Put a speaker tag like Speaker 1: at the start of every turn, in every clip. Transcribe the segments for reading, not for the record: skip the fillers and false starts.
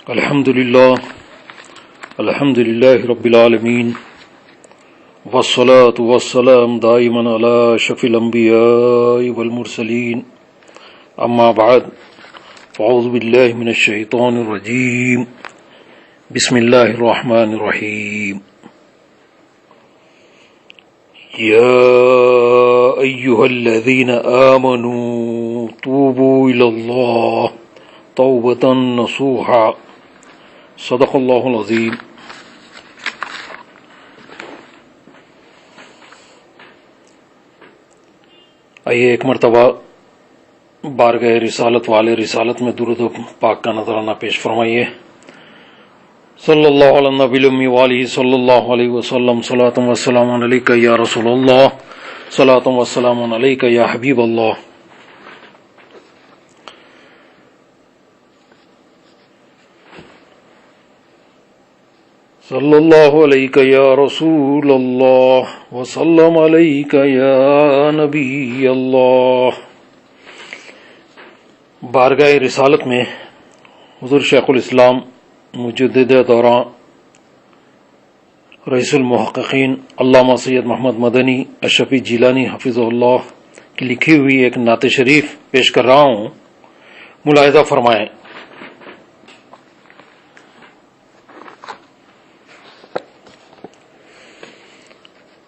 Speaker 1: الحمد لله رب العالمين والصلاة والسلام دائما على أشرف الأنبياء والمرسلين أما بعد فأعوذ بالله من الشيطان الرجيم بسم الله الرحمن الرحيم يا أيها الذين آمنوا توبوا إلى الله توبة نصوحا صدق اللہ العظیم۔ آئیے ایک مرتبہ بارگاہ رسالت والے رسالت میں درود پاک کا نذرانہ پیش فرمائیے۔ صلی اللہ علیہ نبی الامی والہ صلی اللہ علیہ وسلم صلاۃ و سلام علیک یا رسول اللہ، صلاۃ و سلام علیک یا حبیب اللہ۔ صلی اللہ علیک یا رسول اللہ وسلم علیک یا نبی اللہ۔ بارگاہ رسالت میں حضور شیخ الاسلام مجدد دوران رئیس المحققین علامہ سید محمد مدنی اشرفی جیلانی حفظہ اللہ کی لکھی ہوئی ایک نعت شریف پیش کر رہا ہوں، ملاحظہ فرمائیں۔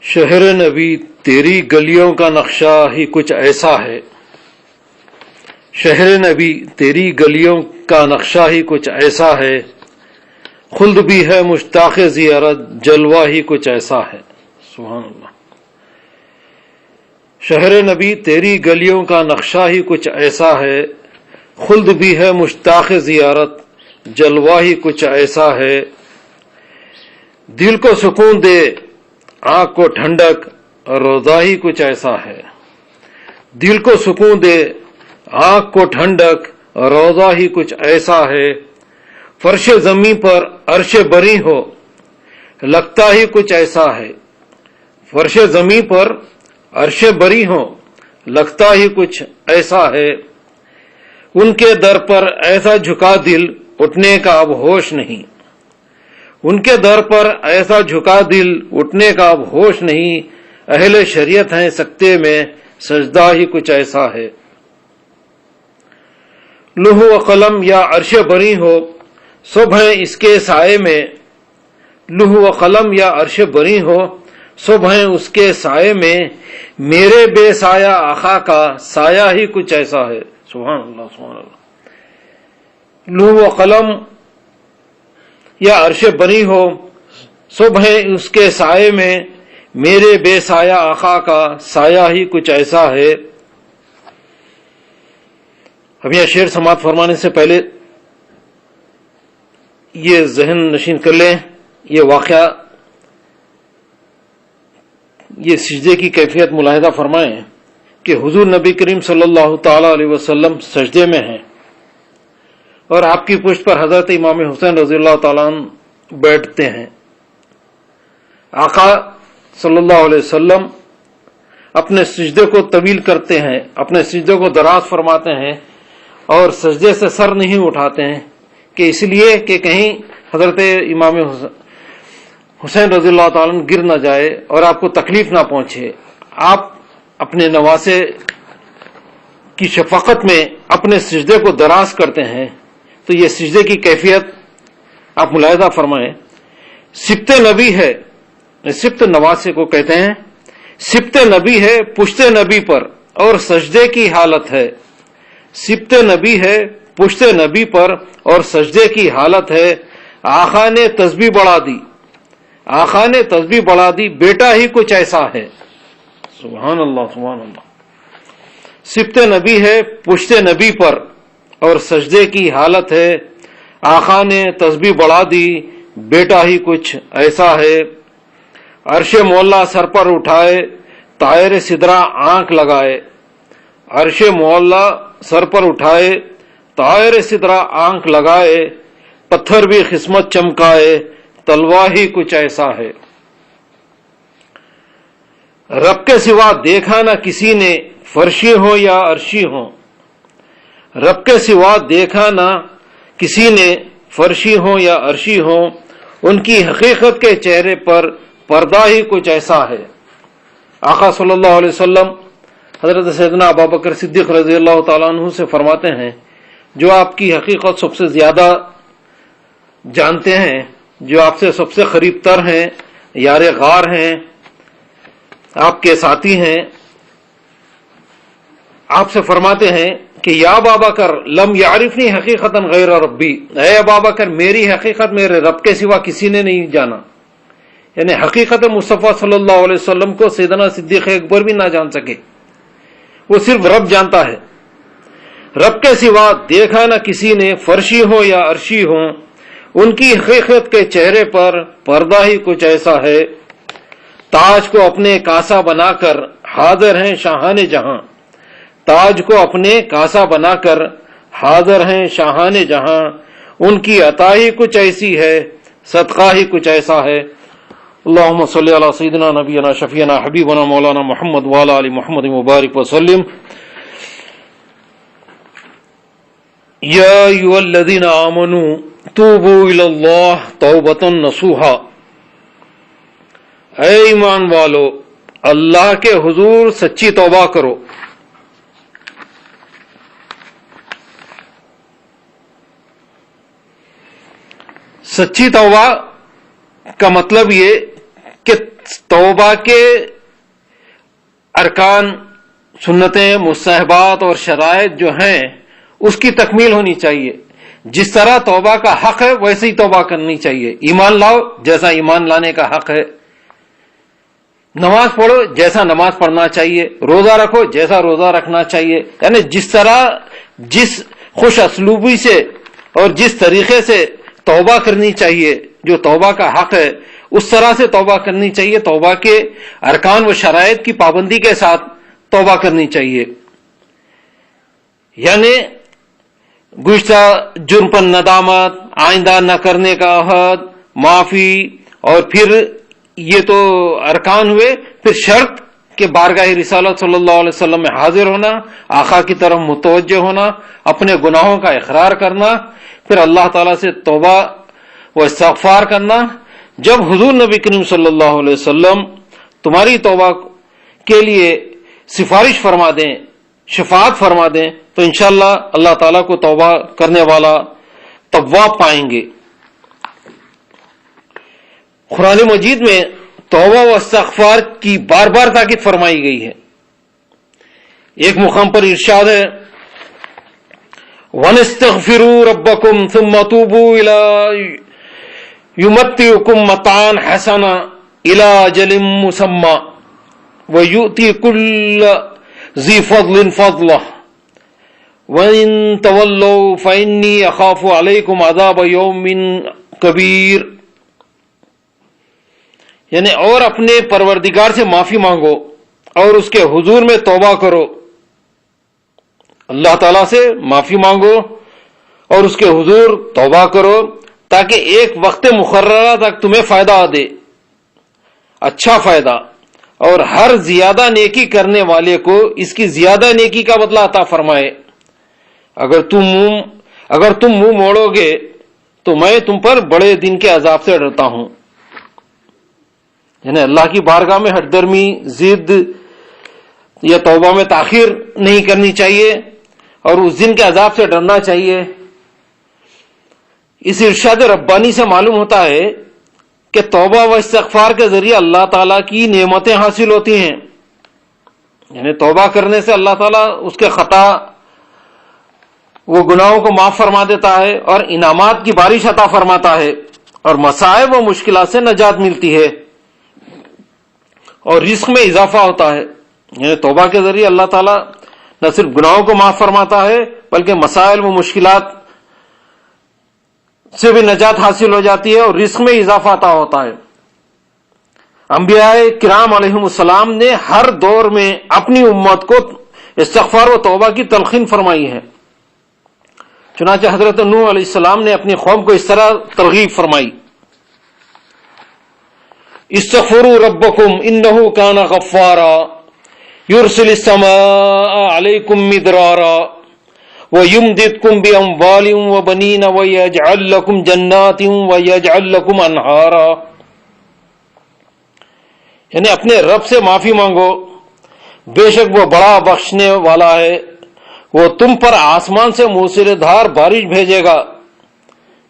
Speaker 1: شہر نبی تیری گلیوں کا نقشہ ہی کچھ ایسا ہے، شہر نبی تیری گلیوں کا نقشہ ہی کچھ ایسا ہے، خلد بھی ہے مشتاق زیارت جلوہ ہی کچھ ایسا ہے۔ سبحان اللہ۔ شہر نبی تیری گلیوں کا نقشہ ہی کچھ ایسا ہے، خلد بھی ہے مشتاق زیارت جلوہ ہی کچھ ایسا ہے، دل کو سکون دے آنکھ کو ٹھنڈک روضہ ہی کچھ ایسا ہے، دل کو سکون دے آنکھ کو ٹھنڈک روضہ ہی کچھ ایسا ہے، فرش زمین پر عرش بری ہو لگتا ہی کچھ ایسا ہے، فرش زمین پر عرش بری ہو لگتا ہی کچھ ایسا ہے، ان کے در پر ایسا جھکا دل اٹھنے کا اب ہوش نہیں، ان کے در پر ایسا جھکا دل اٹھنے کا اب ہوش نہیں، اہل شریعت ہیں سکتے میں سجدہ ہی کچھ ایسا ہے، لوح و قلم یا عرش بری ہو سب ہیں اس کے سائے میں، لوح و قلم یا عرش بری ہو سب ہیں اس کے سائے میں، میرے بے سایہ آقا کا سایہ ہی کچھ ایسا ہے۔ سبحان اللہ سبحان اللہ۔ لوح و قلم یا عرش بری ہو سب ہیں اس کے سائے میں، میرے بے سایہ آقا کا سایہ ہی کچھ ایسا ہے۔ اب یہ شعر سماعت فرمانے سے پہلے یہ ذہن نشین کر لیں، یہ واقعہ، یہ سجدے کی کیفیت ملاحظہ فرمائیں کہ حضور نبی کریم صلی اللہ تعالی علیہ وسلم سجدے میں ہیں اور آپ کی پشت پر حضرت امام حسین رضی اللہ تعالیٰ عنہ بیٹھتے ہیں۔ آقا صلی اللہ علیہ وسلم اپنے سجدے کو طویل کرتے ہیں، اپنے سجدے کو دراز فرماتے ہیں اور سجدے سے سر نہیں اٹھاتے ہیں، کہ اس لیے کہ کہیں حضرت امام حسین رضی اللہ تعالیٰ عنہ گر نہ جائے اور آپ کو تکلیف نہ پہنچے۔ آپ اپنے نواسے کی شفقت میں اپنے سجدے کو دراز کرتے ہیں، تو یہ سجدے کی کیفیت آپ ملاحظہ فرمائیں۔ سبت نبی ہے، سبت نواسے کو کہتے ہیں، سبت نبی ہے پشت نبی پر اور سجدے کی حالت ہے، سبت نبی ہے پشت نبی پر اور سجدے کی حالت ہے، آقا نے تسبیح بڑھا دی، آقا نے تسبیح بڑھا دی، بیٹا ہی کچھ ایسا ہے۔ سبحان اللہ سبحان اللہ۔ سبت نبی ہے پشت نبی پر اور سجدے کی حالت ہے، آقا نے تسبیح بڑھا دی، بیٹا ہی کچھ ایسا ہے، عرش مولا سر پر اٹھائے طائر سدرا آنکھ لگائے، عرش مولا سر پر اٹھائے طائر سدرا آنکھ لگائے، پتھر بھی قسمت چمکائے تلوا ہی کچھ ایسا ہے، رب کے سوا دیکھا نہ کسی نے فرشی ہو یا عرشی ہو، رب کے سوا دیکھا نہ کسی نے فرشی ہوں یا عرشی ہوں، ان کی حقیقت کے چہرے پر پردہ ہی کچھ ایسا ہے۔ آقا صلی اللہ علیہ وسلم حضرت سیدنا ابوبکر صدیق رضی اللہ تعالیٰ عنہ سے فرماتے ہیں، جو آپ کی حقیقت سب سے زیادہ جانتے ہیں، جو آپ سے سب سے قریب تر ہیں، یار غار ہیں، آپ کے ساتھی ہیں، آپ سے فرماتے ہیں کہ یا ابابکر لم یعرفنی حقیقتا غیر ربی، اے ابابکر میری حقیقت میرے رب کے سوا کسی نے نہیں جانا۔ یعنی حقیقت مصطفیٰ صلی اللہ علیہ وسلم کو سیدنا صدیق اکبر بھی نہ جان سکے، وہ صرف رب جانتا ہے۔ رب کے سوا دیکھا نہ کسی نے، فرشی ہو یا عرشی ہو، ان کی حقیقت کے چہرے پر پردہ ہی کچھ ایسا ہے۔ تاج کو اپنے کاسا بنا کر حاضر ہیں شاہان جہاں، تاج کو اپنے کاسا بنا کر حاضر ہیں شاہان جہاں، ان کی عطا ہی کچھ ایسی ہے، صدقہ ہی کچھ ایسا ہے۔ اللہم صلی علی سیدنا نبینا شفیعنا حبیبنا مولانا محمد وعلی آل محمد مبارک وسلم۔ یا ایھا الذین آمنوا توبوا الی اللہ توبۃ نصوحا، اے ایمان والو اللہ کے حضور سچی توبہ کرو۔ سچی توبہ کا مطلب یہ کہ توبہ کے ارکان، سنتیں، مستحبات اور شرائط جو ہیں اس کی تکمیل ہونی چاہیے۔ جس طرح توبہ کا حق ہے ویسے ہی توبہ کرنی چاہیے۔ ایمان لاؤ جیسا ایمان لانے کا حق ہے، نماز پڑھو جیسا نماز پڑھنا چاہیے، روزہ رکھو جیسا روزہ رکھنا چاہیے۔ یعنی جس طرح، جس خوش اسلوبی سے اور جس طریقے سے توبہ کرنی چاہیے، جو توبہ کا حق ہے اس طرح سے توبہ کرنی چاہیے۔ توبہ کے ارکان و شرائط کی پابندی کے ساتھ توبہ کرنی چاہیے۔ یعنی گزشتہ جرم پر ندامت، آئندہ نہ کرنے کا عہد، معافی، اور پھر یہ تو ارکان ہوئے، پھر شرط کہ بارگاہ رسالت صلی اللہ علیہ وسلم میں حاضر ہونا، آقا کی طرف متوجہ ہونا، اپنے گناہوں کا اقرار کرنا، پھر اللہ تعالیٰ سے توبہ و استغفار کرنا۔ جب حضور نبی کریم صلی اللہ علیہ وسلم تمہاری توبہ کے لیے سفارش فرما دیں، شفاعت فرما دیں، تو انشاءاللہ اللہ تعالیٰ کو توبہ کرنے والا تواب پائیں گے۔ قرآن مجید میں توبہ و استغفار کی بار بار تاکید فرمائی گئی ہے۔ ایک مقام پر ارشاد ہے وَنَسْتَغْفِرُوا رَبَّكُمْ ثُمَّ تُوبُوا إِلَىٰ يُمَتِّعُكُمْ مَتَاعًا حَسَنًا إِلَىٰ أَجَلٍ مُّسَمًّى وَيُؤْتِي كُلَّ ذِي فَضْلٍ فَضْلَهُ وَإِن تَوَلَّوْا فَإِنِّي أَخَافُ عَلَيْكُمْ عَذَابَ يَوْمٍ كَبِيرٍ۔ یعنی اور اپنے پروردگار سے معافی مانگو اور اس کے حضور میں توبہ کرو۔ اللہ تعالیٰ سے معافی مانگو اور اس کے حضور توبہ کرو، تاکہ ایک وقت مقررہ تک تمہیں فائدہ دے، اچھا فائدہ، اور ہر زیادہ نیکی کرنے والے کو اس کی زیادہ نیکی کا بدلہ عطا فرمائے۔ اگر تم منہ موڑو گے تو میں تم پر بڑے دن کے عذاب سے ڈرتا ہوں۔ یعنی اللہ کی بارگاہ میں ہٹ درمی، ضد یا توبہ میں تاخیر نہیں کرنی چاہیے، اور اس دن کے عذاب سے ڈرنا چاہیے۔ اس ارشاد ربانی سے معلوم ہوتا ہے کہ توبہ و استغفار کے ذریعے اللہ تعالیٰ کی نعمتیں حاصل ہوتی ہیں۔ یعنی توبہ کرنے سے اللہ تعالیٰ اس کے خطا، وہ گناہوں کو معاف فرما دیتا ہے اور انعامات کی بارش عطا فرماتا ہے، اور مصائب و مشکلات سے نجات ملتی ہے، اور رزق میں اضافہ ہوتا ہے۔ یعنی توبہ کے ذریعے اللہ تعالیٰ نہ صرف گناہوں کو معاف فرماتا ہے بلکہ مسائل و مشکلات سے بھی نجات حاصل ہو جاتی ہے، اور رزق میں اضافہ عطا ہوتا ہے۔ انبیاء کرام علیہم السلام نے ہر دور میں اپنی امت کو استغفار و توبہ کی تلقین فرمائی ہے۔ چنانچہ حضرت نوح علیہ السلام نے اپنی قوم کو اس طرح ترغیب فرمائی استغفروا ربکم انہ کان غفارا یرسل السماء علیکم مدرارا وَيُمْدِدْكُمْ بِأَمْوَالٍ وَبَنِينَ وَيَجْعَلْ لَكُمْ جَنَّاتٍ وَيَجْعَلْ لَكُمْ أَنْهَارًا. یعنی اپنے رب سے معافی مانگو، بے شک وہ بڑا بخشنے والا ہے، وہ تم پر آسمان سے موسیلے دھار بارش بھیجے گا.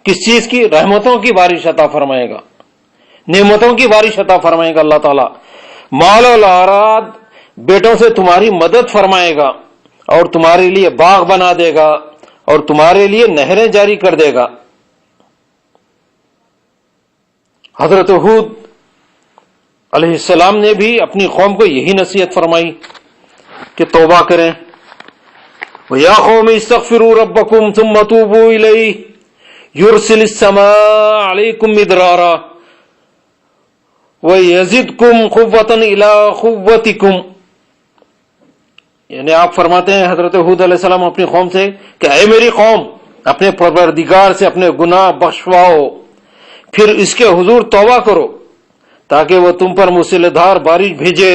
Speaker 1: کس چیز کی؟ رحمتوں کی بارش عطا فرمائے گا، نعمتوں کی بارش عطا فرمائے گا اللہ تعالیٰ. مال و اولاد بیٹوں سے تمہاری مدد فرمائے گا، اور تمہارے لیے باغ بنا دے گا، اور تمہارے لیے نہریں جاری کر دے گا. حضرت ہود علیہ السلام نے بھی اپنی قوم کو یہی نصیحت فرمائی کہ توبہ کریں. وَيَا قَوْمِ اسْتَغْفِرُوا رَبَّكُمْ ثُمَّ تُوبُوا إِلَيْهِ يُرْسِلِ السَّمَاءَ عَلَيْكُمْ مِدْرَارًا وَيَزِدْكُمْ قُوَّةً إِلَىٰ قُوَّتِكُمْ. یعنی آپ فرماتے ہیں حضرت ہود علیہ السلام اپنی قوم سے کہ اے میری قوم، اپنے پروردگار سے اپنے گناہ بخشواؤ، پھر اس کے حضور توبہ کرو تاکہ وہ تم پر موسیلے دھار بارش بھیجے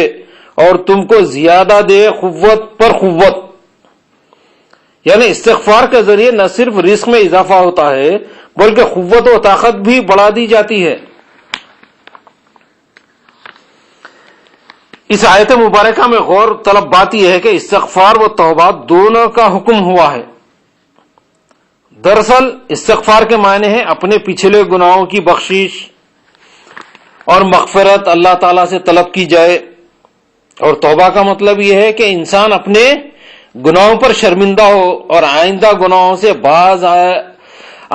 Speaker 1: اور تم کو زیادہ دے قوت پر قوت. یعنی استغفار کے ذریعے نہ صرف رزق میں اضافہ ہوتا ہے بلکہ قوت و طاقت بھی بڑھا دی جاتی ہے. اس آیت مبارکہ میں غور طلب بات یہ ہے کہ استغفار و توبہ دونوں کا حکم ہوا ہے. دراصل استغفار کے معنی ہیں اپنے پچھلے گناہوں کی بخشش اور مغفرت اللہ تعالیٰ سے طلب کی جائے، اور توبہ کا مطلب یہ ہے کہ انسان اپنے گناہوں پر شرمندہ ہو اور آئندہ گناہوں سے باز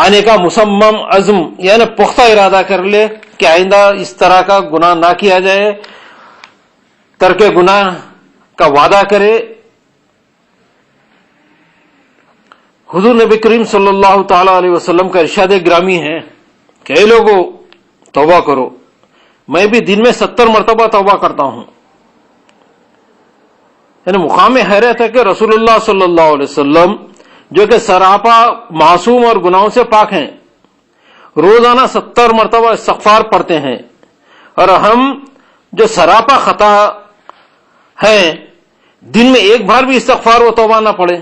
Speaker 1: آنے کا مصمم عزم یعنی پختہ ارادہ کر لے کہ آئندہ اس طرح کا گناہ نہ کیا جائے، ترک گناہ کا وعدہ کرے. حضور نبی کریم صلی اللہ تعالی علیہ وسلم کا ارشاد گرامی ہے کہ اے لوگو توبہ کرو، میں بھی دن میں 70 مرتبہ توبہ کرتا ہوں. یعنی مقام حیرت ہے کہ رسول اللہ صلی اللہ علیہ وسلم جو کہ سراپا معصوم اور گناہوں سے پاک ہیں، روزانہ 70 مرتبہ استغفار پڑھتے ہیں، اور ہم جو سراپا خطا ہیں دن میں ایک بار بھی استغفار و توبہ نہ پڑھیں.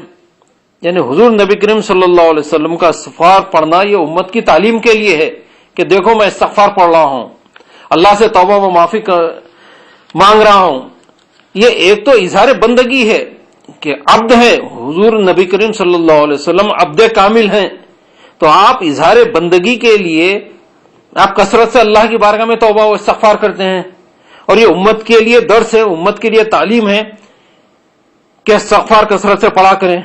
Speaker 1: یعنی حضور نبی کریم صلی اللہ علیہ وسلم کا استغفار پڑھنا یہ امت کی تعلیم کے لیے ہے کہ دیکھو میں استغفار پڑھ رہا ہوں، اللہ سے توبہ و معافی مانگ رہا ہوں. یہ ایک تو اظہار بندگی ہے کہ عبد ہے، حضور نبی کریم صلی اللہ علیہ وسلم عبد کامل ہیں، تو آپ اظہار بندگی کے لیے آپ کثرت سے اللہ کی بارگاہ میں توبہ و استغفار کرتے ہیں. اور یہ امت کے لیے درس ہے، امت کے لیے تعلیم ہے کہ استغفار کثرت سے پڑھا کریں.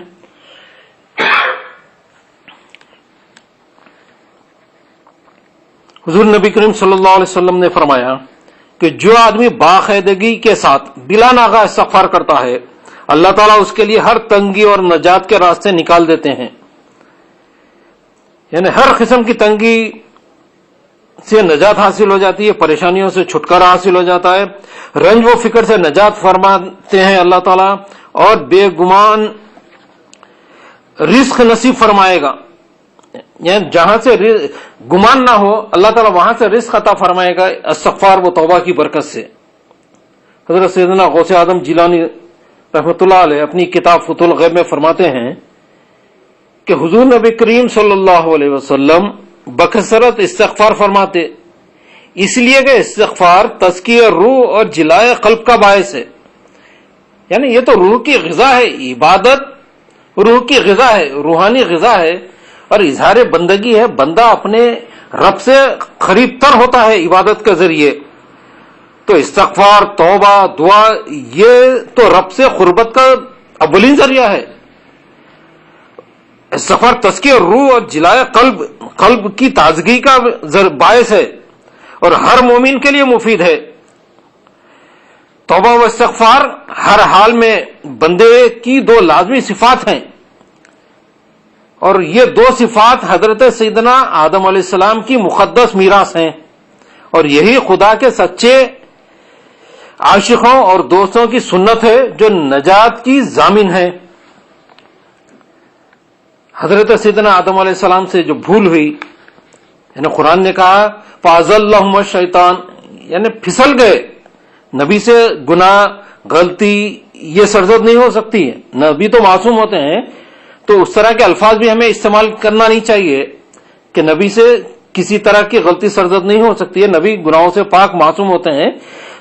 Speaker 1: حضور نبی کریم صلی اللہ علیہ وسلم نے فرمایا کہ جو آدمی باقاعدگی کے ساتھ بلا ناغہ استغفار کرتا ہے اللہ تعالیٰ اس کے لیے ہر تنگی اور نجات کے راستے نکال دیتے ہیں. یعنی ہر قسم کی تنگی سے نجات حاصل ہو جاتی ہے، پریشانیوں سے چھٹکارا حاصل ہو جاتا ہے، رنج و فکر سے نجات فرماتے ہیں اللہ تعالیٰ، اور بے گمان رزق نصیب فرمائے گا. یعنی جہاں سے گمان نہ ہو اللہ تعالیٰ وہاں سے رزق عطا فرمائے گا استغفار و توبہ کی برکت سے. حضرت سیدنا غوث اعظم جیلانی رحمۃ اللہ علیہ اپنی کتاب فتح الغیب میں فرماتے ہیں کہ حضور نبی کریم صلی اللہ علیہ وسلم بکثرت استغفار فرماتے، اس لیے کہ استغفار تزکیہ روح اور جلائے قلب کا باعث ہے. یعنی یہ تو روح کی غذا ہے، عبادت روح کی غذا ہے، روحانی غذا ہے، اور اظہار بندگی ہے. بندہ اپنے رب سے قریب تر ہوتا ہے عبادت کے ذریعے. تو استغفار، توبہ، دعا یہ تو رب سے قربت کا اولین ذریعہ ہے. استغفار تزکیہ روح اور جلائے قلب کی تازگی کا باعث ہے اور ہر مومن کے لیے مفید ہے. توبہ و استغفار ہر حال میں بندے کی دو لازمی صفات ہیں، اور یہ دو صفات حضرت سیدنا آدم علیہ السلام کی مقدس میراث ہیں، اور یہی خدا کے سچے عاشقوں اور دوستوں کی سنت ہے جو نجات کی ضامن ہے. حضرت سیدنا آدم علیہ السلام سے جو بھول ہوئی، یعنی قرآن نے کہا فَأَزَلَّهُمَ الشَّيْطَانُ، یعنی پھسل گئے. نبی سے گناہ غلطی یہ سرزد نہیں ہو سکتی ہے، نبی تو معصوم ہوتے ہیں، تو اس طرح کے الفاظ بھی ہمیں استعمال کرنا نہیں چاہیے کہ نبی سے کسی طرح کی غلطی سرزد نہیں ہو سکتی ہے، نبی گناہوں سے پاک معصوم ہوتے ہیں.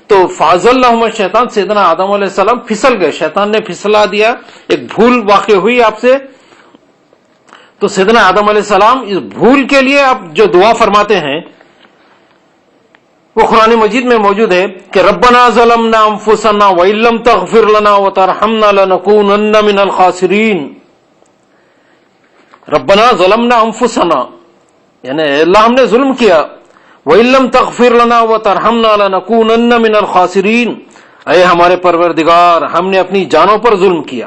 Speaker 1: تو فاض اللہم شیطان، سیدنا آدم علیہ السلام پھسل گئے، شیطان نے پھسلا دیا، ایک بھول واقع ہوئی آپ سے. تو سیدنا آدم علیہ السلام اس بھول کے لیے آپ جو دعا فرماتے ہیں وہ قرآن مجید میں موجود ہے کہ ربنا ظلمنا انفسنا وان لم تغفر لنا وترحمنا لنکونن من الخاسرین. ربنا ظلمنا انفسنا، یعنی اللہ ہم نے ظلم کیا، وان لم تغفر لنا وترحمنا لنکونن من الخاسرین، اے ہمارے پروردگار ہم نے اپنی جانوں پر ظلم کیا.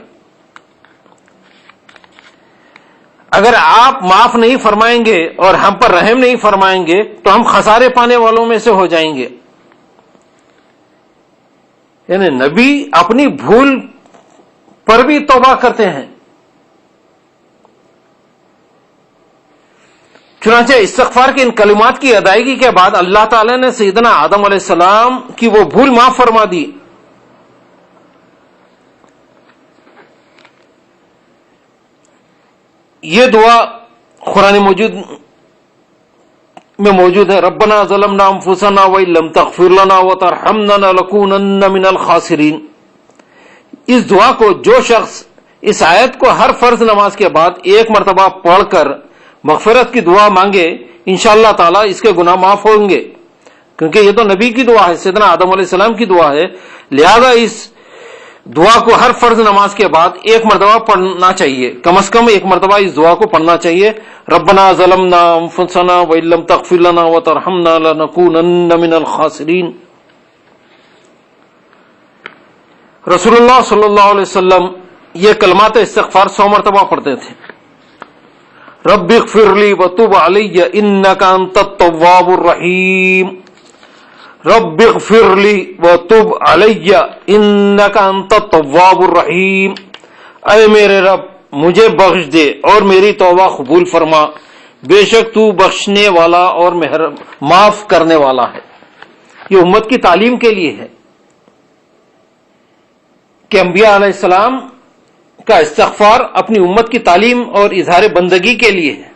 Speaker 1: اگر آپ معاف نہیں فرمائیں گے اور ہم پر رحم نہیں فرمائیں گے تو ہم خسارے پانے والوں میں سے ہو جائیں گے. یعنی نبی اپنی بھول پر بھی توبہ کرتے ہیں. چنانچہ استغفار کے ان کلمات کی ادائیگی کے بعد اللہ تعالی نے سیدنا آدم علیہ السلام کی وہ بھول معاف فرما دی. یہ دعا قرآن موجود میں موجود ہے، ربنا ظلمنا انفسنا وان لم تغفر لنا وترحمنا لنکونن من الخاسرین. اس دعا کو جو شخص اس آیت کو ہر فرض نماز کے بعد ایک مرتبہ پڑھ کر مغفرت کی دعا مانگے، انشاءاللہ تعالی اس کے گناہ معاف ہوں گے، کیونکہ یہ تو نبی کی دعا ہے، سیدنا آدم علیہ السلام کی دعا ہے. لہذا اس دعا کو ہر فرض نماز کے بعد ایک مرتبہ پڑھنا چاہیے، کم از کم ایک مرتبہ اس دعا کو پڑھنا چاہیے. ربنا ظلمنا انفسنا وان لم تغفر لنا وترحمنا لنکونن من الخاسرین. رسول اللہ صلی اللہ علیہ وسلم یہ کلمات استغفار 100 مرتبہ پڑھتے تھے. رب اغفر لی وتب علی انک انت التواب الرحیم. رب اغفر لی وتب علی انک انت التواب الرحیم. اے میرے رب مجھے بخش دے اور میری توبہ قبول فرما، بے شک تو بخشنے والا اور معاف کرنے والا ہے. یہ امت کی تعلیم کے لیے ہے کہ انبیاء علیہ السلام کا استغفار اپنی امت کی تعلیم اور اظہار بندگی کے لیے ہے.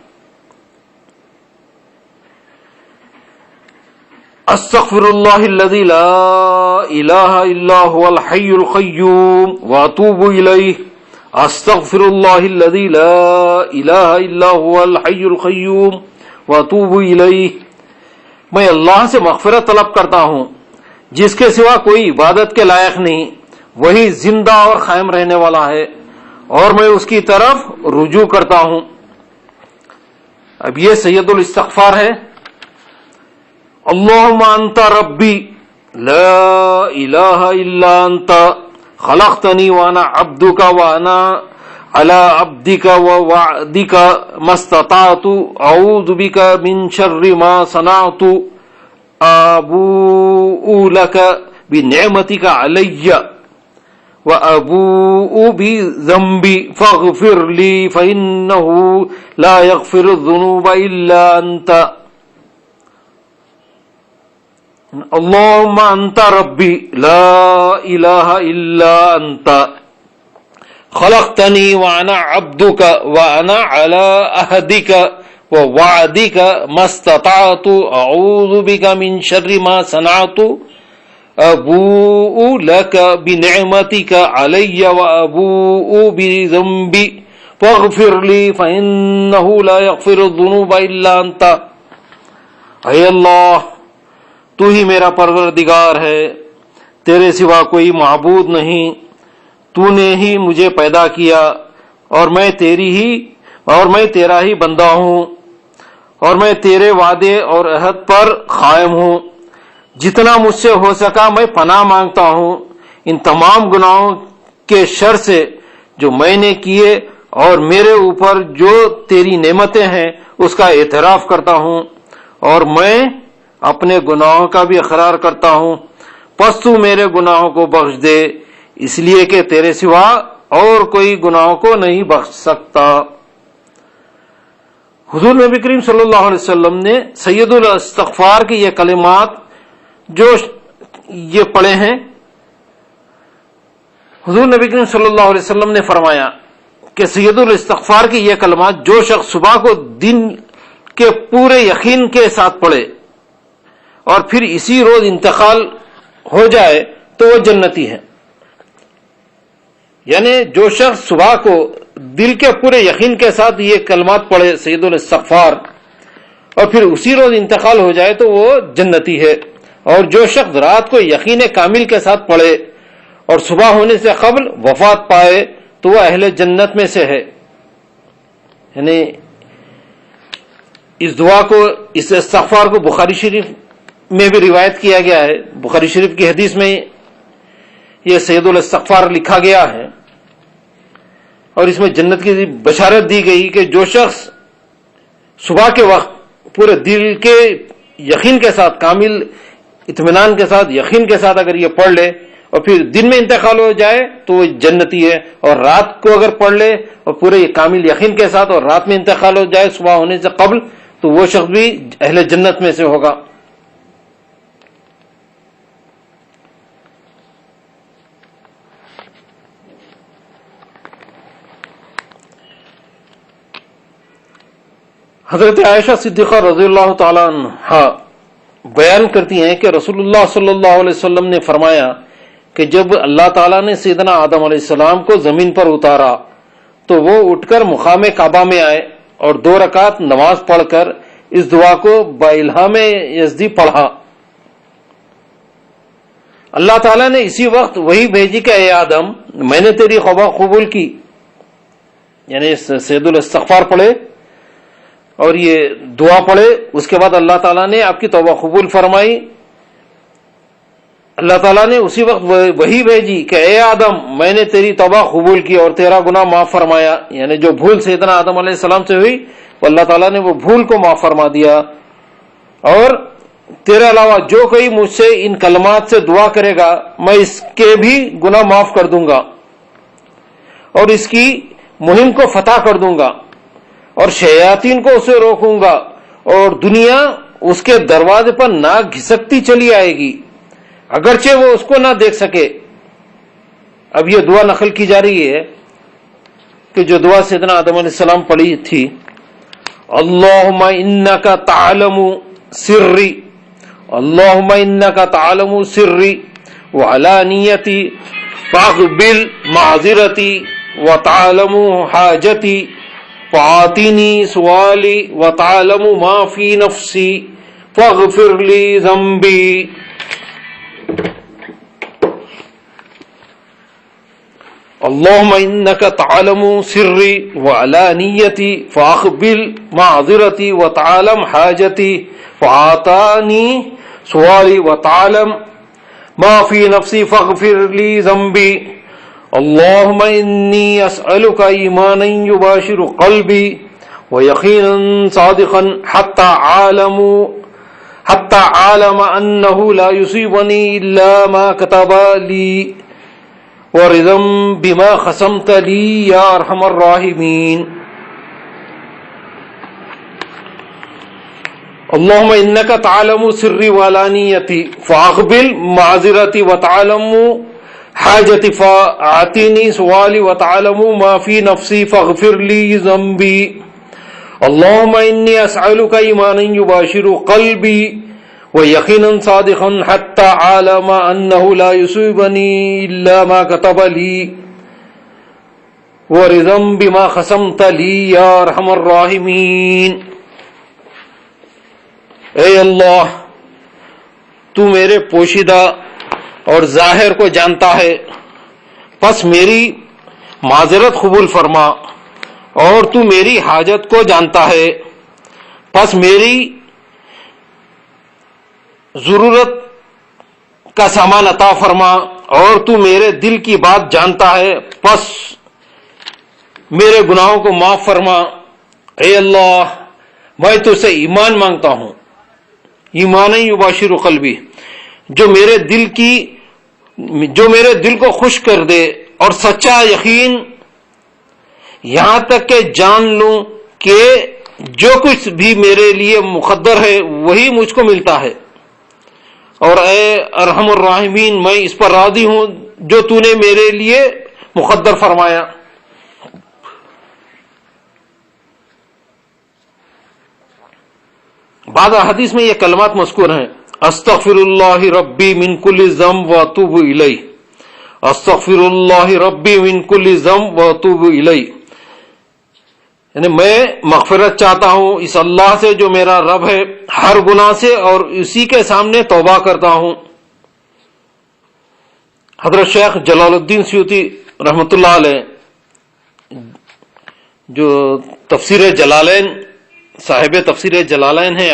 Speaker 1: استغفر اللہ الذی لا الہ الا هو الحی القیوم واتوب الیہ. استغفر اللہ الذی لا الہ الا هو الحی القیوم واتوب الیہ. میں اللہ سے مغفرت طلب کرتا ہوں جس کے سوا کوئی عبادت کے لائق نہیں، وہی زندہ اور قائم رہنے والا ہے اور میں اس کی طرف رجوع کرتا ہوں. اب یہ سید الاستغفار ہے. اللہم انت ربی لا الہ الا انت خلقتنی وانا عبدک وانا علی عبدک ووعدک ما استطعت اعوذ بک من شر ما صنعت ابوء لک بنعمتک علی وابوء بذنبی فاغفر لی فإنہ لا یغفر الذنوب الا انت. اللہم انت ربی لا الہ الا انت خلقتنی وانا عبدک وانا علی عہدک ووعدک ما استطعت اعوذ بک من شر ما صنعت ابوء لک بنعمتک علی وابوء بذنبی فاغفر لی فإنہ لا یغفر الذنوب الا انت. اے اللہ تو ہی میرا پروردگار ہے، تیرے سوا کوئی معبود نہیں، تو نے ہی مجھے پیدا کیا اور میں تیرا ہی بندہ ہوں اور میں تیرے وعدے اور عہد پر قائم ہوں. جتنا مجھ سے ہو سکا میں پناہ مانگتا ہوں ان تمام گناہوں کے شر سے جو میں نے کیے، اور میرے اوپر جو تیری نعمتیں ہیں اس کا اعتراف کرتا ہوں اور میں اپنے گناہوں کا بھی اقرار کرتا ہوں. پس تو میرے گناہوں کو بخش دے، اس لیے کہ تیرے سوا اور کوئی گناہوں کو نہیں بخش سکتا. حضور نبی کریم صلی اللہ علیہ وسلم نے سید الاستغفار کی یہ کلمات جو یہ پڑھے ہیں، حضور نبی کریم صلی اللہ علیہ وسلم نے فرمایا کہ سید الاستغفار کی یہ کلمات جو شخص صبح کو دن کے پورے یقین کے ساتھ پڑھے اور پھر اسی روز انتقال ہو جائے تو وہ جنتی ہے. یعنی جو شخص صبح کو دل کے پورے یقین کے ساتھ یہ کلمات پڑھے سید الاستغفار اور پھر اسی روز انتقال ہو جائے تو وہ جنتی ہے. اور جو شخص رات کو یقین کامل کے ساتھ پڑھے اور صبح ہونے سے قبل وفات پائے تو وہ اہل جنت میں سے ہے. یعنی اس دعا کو، اس استغفار کو بخاری شریف میں بھی روایت کیا گیا ہے. بخاری شریف کی حدیث میں یہ سید الاستغفار لکھا گیا ہے اور اس میں جنت کی بشارت دی گئی کہ جو شخص صبح کے وقت پورے دل کے یقین کے ساتھ، کامل اطمینان کے ساتھ، یقین کے ساتھ اگر یہ پڑھ لے اور پھر دن میں انتقال ہو جائے تو وہ جنتی ہے. اور رات کو اگر پڑھ لے اور پورے کامل یقین کے ساتھ اور رات میں انتقال ہو جائے صبح ہونے سے قبل تو وہ شخص بھی اہل جنت میں سے ہوگا. حضرت عائشہ صدیقہ رضی اللہ تعالی عنہا بیان کرتی ہیں کہ رسول اللہ صلی اللہ علیہ وسلم نے فرمایا کہ جب اللہ تعالیٰ نے سیدنا آدم علیہ السلام کو زمین پر اتارا تو وہ اٹھ کر مقام کعبہ میں آئے اور 2 رکعت نماز پڑھ کر اس دعا کو بالہام یزدی پڑھا. اللہ تعالیٰ نے اسی وقت وہی بھیجی کہ اے آدم میں نے تیری توبہ قبول کی. یعنی سید الاستغفار پڑھے اور یہ دعا پڑھے، اس کے بعد اللہ تعالیٰ نے آپ کی توبہ قبول فرمائی. اللہ تعالیٰ نے اسی وقت وہی بھیجی کہ اے آدم میں نے تیری توبہ قبول کی اور تیرا گناہ معاف فرمایا. یعنی جو بھول سیدنا آدم علیہ السلام سے ہوئی اللہ تعالیٰ نے وہ بھول کو معاف فرما دیا. اور تیرے علاوہ جو کوئی مجھ سے ان کلمات سے دعا کرے گا میں اس کے بھی گناہ معاف کر دوں گا اور اس کی مہم کو فتح کر دوں گا اور شیاطین کو اسے روکوں گا اور دنیا اس کے دروازے پر ناک گھسکتی چلی آئے گی اگرچہ وہ اس کو نہ دیکھ سکے. اب یہ دعا نقل کی جا رہی ہے کہ جو دعا سیدنا آدم علیہ السلام پڑھی تھی، اللہم انکا تعلم سری، اللہم انکا تعلم سری وعلانیتی فاقبل معذرتی وتعلم حاجتی فآتنی سوالی وتعلم ما فی نفسی فاغفر لی ذنبی. اللہم انکا تعلم سری وعلانیتی فاقبل معذرتی وتعلم حاجتی فآتانی سوالی وتعلم ما فی نفسی فاغفر لی ذنبی. اللہم انی اسألک ایمانا یباشر قلبی ویقینا صادقا حتی عالم انہ لا یصیبنی الا ما کتب لی ورضا بما خصمت لی یا ارحم الراحمین. اللہم انکا تعلم سری وعلانیتی فاقبل معذرتی وتعلم حاجتی فآتینی سوالی وتعلم ما فی نفسی فاغفر لی ذنبی. اللہم انی اسألک ایمانا یباشر قلبی ویقینا صادقا حتی عالم انہ لا یصیبنی الا ما کتب لی ورضا بما خصمت لی یا ارحم الراحمین. اے اللہ تو میرے پوشیدہ اور ظاہر کو جانتا ہے، پس میری معذرت قبول فرما، اور تو میری حاجت کو جانتا ہے پس میری ضرورت کا سامان عطا فرما، اور تو میرے دل کی بات جانتا ہے پس میرے گناہوں کو معاف فرما. اے اللہ میں تجھ سے ایمان مانگتا ہوں، ایمان یباشر قلبی، جو میرے دل کو خوش کر دے اور سچا یقین، یہاں تک کہ جان لوں کہ جو کچھ بھی میرے لیے مقدر ہے وہی مجھ کو ملتا ہے. اور اے ارحم الراحمین میں اس پر راضی ہوں جو تو نے میرے لیے مقدر فرمایا. بعض حدیث میں یہ کلمات مذکور ہیں، استغفر اللہ ربی من کل ذنب واتوب الیہ، استغفر اللہ ربی من کل ذنب واتوب الیہ، یعنی میں مغفرت چاہتا ہوں اس اللہ سے جو میرا رب ہے ہر گناہ سے، اور اسی کے سامنے توبہ کرتا ہوں۔ حضرت شیخ جلال الدین سیوطی رحمۃ اللہ علیہ جو تفسیر جلالین صاحب تفسیر جلالین ہیں،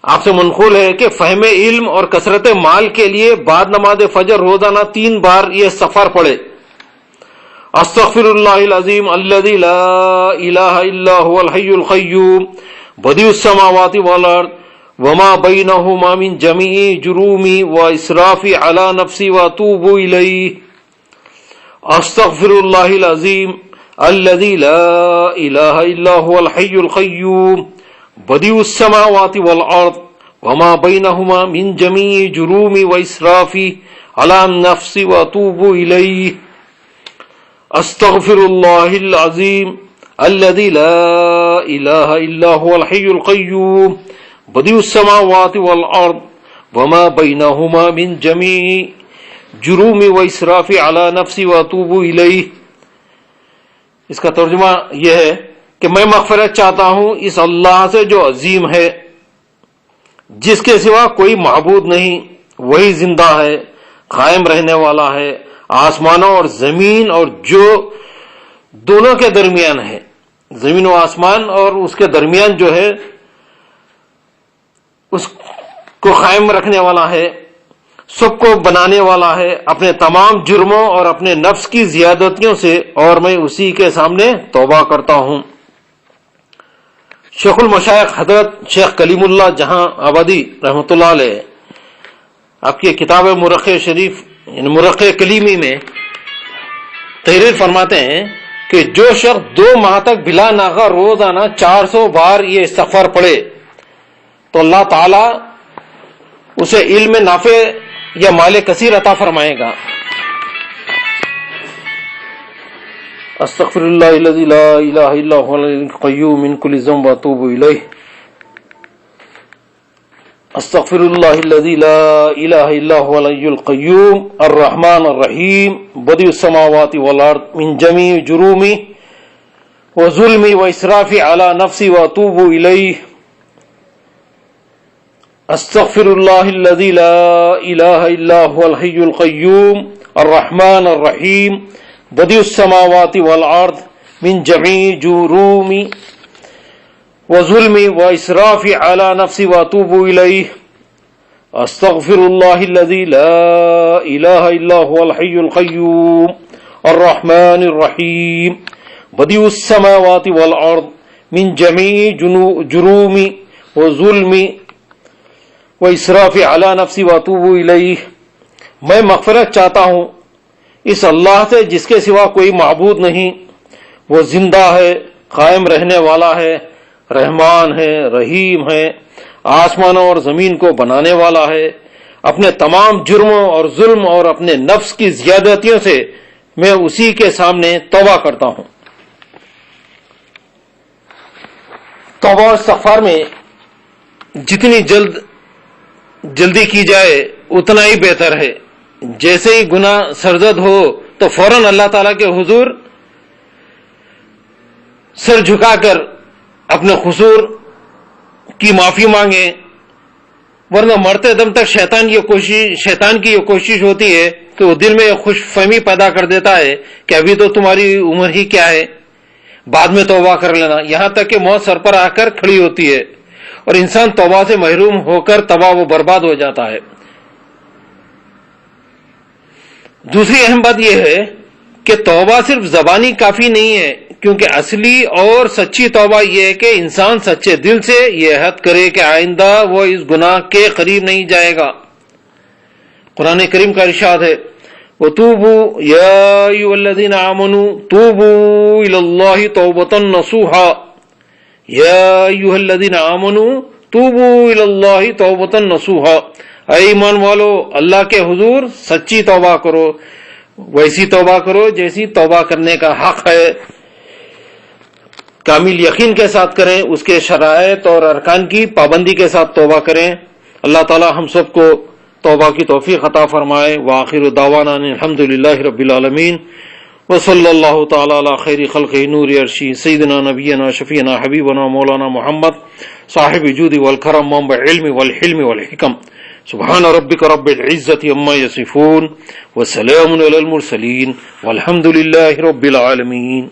Speaker 1: آپ سے منقول ہے کہ فہم علم اور کثرت مال کے لیے بعد نماز فجر روزانہ 3 بار یہ استغفار پڑھے، استغفر اللہ العظیم الذی لا الہ الا هو الحی القیوم بدیع السماوات والارض وما بینہما من جمیع جرومی و اسرافی علی نفسی واتوب الیہ، استغفر اللہ العظیم الذی لا الہ الا هو الحی القیوم بدیع السماوات والارض وما بینہما من جمیع جرومی و اسرافی علی نفسی واتوب الیہ، استغفر اللہ العظیم الذی لا الہ الا هو الحی القیوم بدیع السماوات والارض وما بینہما من جمیع جرومی و اسرافی علی نفسی واتوب الیہ۔ اس کا ترجمہ یہ ہے کہ میں مغفرت چاہتا ہوں اس اللہ سے جو عظیم ہے، جس کے سوا کوئی معبود نہیں، وہی زندہ ہے، قائم رہنے والا ہے، آسمانوں اور زمین اور جو دونوں کے درمیان ہے، زمین و آسمان اور اس کے درمیان جو ہے اس کو قائم رکھنے والا ہے، سب کو بنانے والا ہے اپنے تمام جرموں اور اپنے نفس کی زیادتیوں سے، اور میں اسی کے سامنے توبہ کرتا ہوں۔ شیخ المشائخ حضرت شیخ کلیم اللہ جہاں آبادی رحمۃ اللہ علیہ آپ کی کتاب مرقع شریف یعنی مرقع کلیمی میں تحریر فرماتے ہیں کہ جو شخص 2 ماہ تک بلا ناغہ روزانہ 400 بار یہ استغفار پڑھے تو اللہ تعالی اسے علم نافع یا مال کثیر عطا فرمائے گا۔ استغفر اللہ الذی لا الہ الا هو القیوم من کل ذنب واتوب الیہ، استغفر اللہ الذی لا الہ الا هو الحی القیوم الرحمن الرحیم بدیع السماوات والارض من جمیع جرومی وظلمی واسرافی علی نفسی واتوب الیہ، استغفر اللہ الذی لا الہ الا هو الحی القیوم الرحمن الرحیم بدیع السماوات والارض من جمیع جرومی وظلمی واسرافی علی نفسی واتوب الیہ، استغفر اللہ الذی لا الہ الا هو الحی القیوم الرحمن الرحیم بدیع السماوات والارض من جمیع جرومی وظلمی واسراف علی نفسی واتوب الیہ۔ میں مغفرت چاہتا ہوں اس اللہ سے جس کے سوا کوئی معبود نہیں، وہ زندہ ہے، قائم رہنے والا ہے، رحمان ہے، رحیم ہے، آسمانوں اور زمین کو بنانے والا ہے، اپنے تمام جرموں اور ظلم اور اپنے نفس کی زیادتیوں سے میں اسی کے سامنے توبہ کرتا ہوں۔ توبہ اور استغفار میں جتنی جلدی کی جائے اتنا ہی بہتر ہے۔ جیسے ہی گناہ سرزد ہو تو فوراً اللہ تعالیٰ کے حضور سر جھکا کر اپنے قصور کی معافی مانگیں، ورنہ مرتے دم تک شیطان کی یہ کوشش ہوتی ہے کہ وہ دل میں خوش فہمی پیدا کر دیتا ہے کہ ابھی تو تمہاری عمر ہی کیا ہے، بعد میں توبہ کر لینا، یہاں تک کہ موت سر پر آ کر کھڑی ہوتی ہے اور انسان توبہ سے محروم ہو کر تباہ و برباد ہو جاتا ہے۔ دوسری اہم بات یہ ہے کہ توبہ صرف زبانی کافی نہیں ہے، کیونکہ اصلی اور سچی توبہ یہ ہے کہ انسان سچے دل سے یہ عہد کرے کہ آئندہ وہ اس گناہ کے قریب نہیں جائے گا۔ قرآن کریم کا ارشاد ہے وَتُوبُوا يَا أَيُّهَا الَّذِينَ آمَنُوا تُوبُوا إِلَى اللَّهِ تَوْبَةً نَصُوحًا يَا أَيُّهَا الَّذِينَ آمَنُوا تُوبُوا إِلَى اللَّهِ تَوْبَةً نَصُوحًا، اے ایمان والو اللہ کے حضور سچی توبہ کرو، ویسی توبہ کرو جیسی توبہ کرنے کا حق ہے۔ کامل یقین کے ساتھ کریں، اس کے شرائط اور ارکان کی پابندی کے ساتھ توبہ کریں۔ اللہ تعالی ہم سب کو توبہ کی توفیق عطا فرمائے۔ وآخر دعوانا الحمدللہ رب العالمین، وصلی اللہ تعالی علی خیر خلقہ نور عرشی سیدنا نبینا شفیعنا حبیبنا مولانا محمد صاحب جود والکرم منبع علم والحلم والحکم۔ سبحان ربک رب العزة عما یصفون وسلام علی المرسلین والحمد للہ رب العالمین۔